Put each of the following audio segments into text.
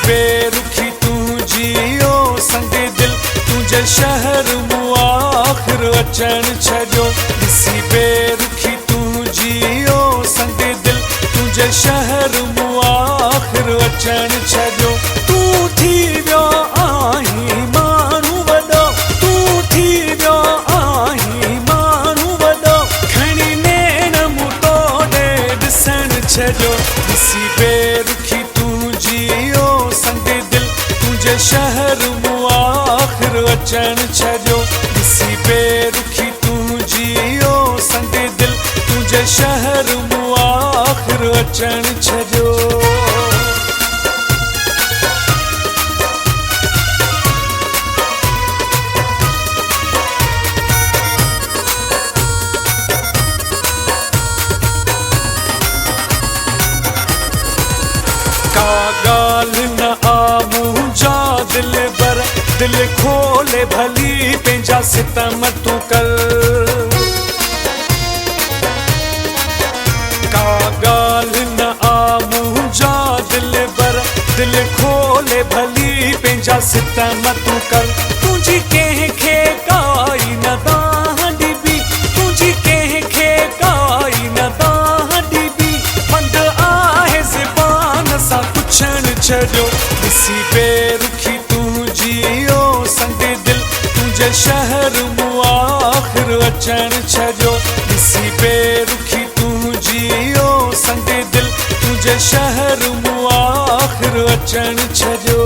बेरुखी तू जियो संगे दिल तुझे शहर मुआखिर अचण छजो दिसी बेरुखी तू जियो संगे दिल तुझे शहर मुआखिर अचण छजो तू थी वियो आहीं माण्हू वॾो तू थी वियो आहीं माण्हू वॾो खणी नेण मूं तोॾे ॾिसण छजो दिसी बेरुखी तू जियो संगे दिल तुझे शहर मुआखिर अचण छजो दिसी बेरुखी तू जियो संगे दिल तुझे शहर मुआखिर अचण छजो का ॻाल्हि न आ मुंहिंजा दिल बर दिल खोले भली पंहिंजा सितम तूं कर का ॻाल्हि न आ मुंहिंजा दिल बर दिल खोले भली पंहिंजा सितम तूं कर तुंहिंजी कंहिंखे काई न दांहं ॾिबी तुंहिंजी कंहिंखे काई न दांहं ॾिबी बंदि आहे ज़बान सां पुछण छजो दिसी बेरुखी तू जियो संगे दिल तुझे शहर मुआखिर अचण छजो दिसी बेरुखी तू जियो संगे दिल तुझे शहर मुआखिर अचण छजो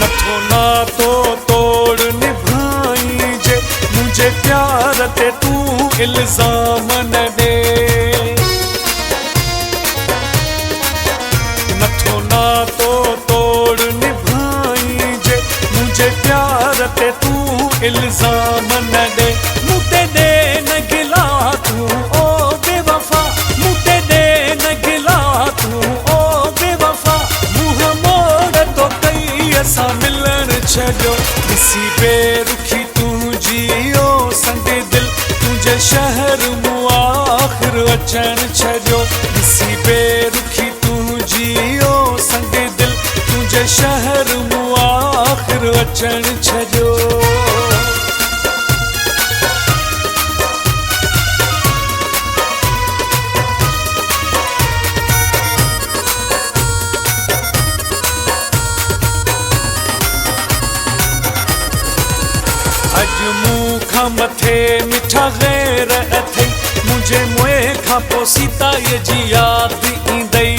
नथो नातो तोड़ निभाई जे मुझे प्यार ते तू इल्ज़ाम न दे नथो नातो तोड़ निभाई जे मुझे प्यार ते तू इल्ज़ाम न दे मुते दे न गिला तू ओ बेवफा मुते दे न गिला तू ओ बेवफा मुंह मोड़ तो कई असां मिलण छजो दिसी बेरुखी तू जियो संगे दिल तुझे शहर मुआखिर अचण छजो दिसी बेरुखी तू जियो संगे दिल तुझे शहर मुआखिर अचण छजो अॼु मूं खां मथे मिठा ग़ैर अथई मुंहिंजे मुंहुं खां पोइ सीताईअ जी यादि ईंदई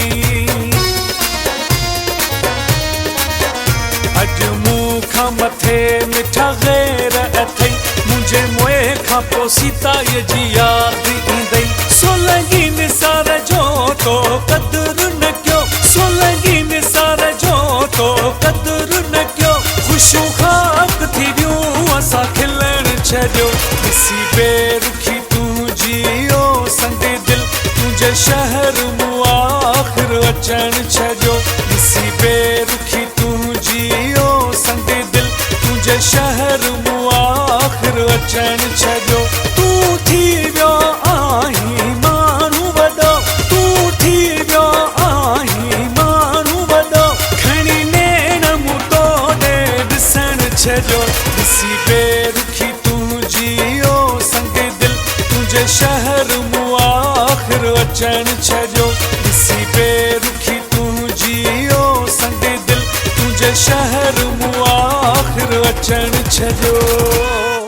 अॼु मूं खां मथे मिठा ग़ैर अथई मुंहिंजे मुंहुं खां पोइ सीताईअ जी यादि ईंदई सो लॻी निसार जो तो क़दुरु न कयो सो लॻी निसार जो तो क़दुरु न कयो ख़ुशियूं ख़ाक थी वियूं असां खिलण छजो दिसी बेरुखी तू जियो संगे दिल तुझे शहर मुआखिर अचण छजो दिसी बेरुखी तू जियो संगे दिल तुझे शहर मुआखिर अचण छजो तू थी वियो आहीं माण्हू वॾो तू थी वियो आहीं माण्हू वॾो खणी नेण मूं तोॾे ॾिसण छजो दिसी बेरुखी तू जियो संगे दिल तुझे शहर मुआखिर अचण छजो दिसी बेरुखी तू जियो संगे दिल तुझे शहर मुआखिर अचण छजो।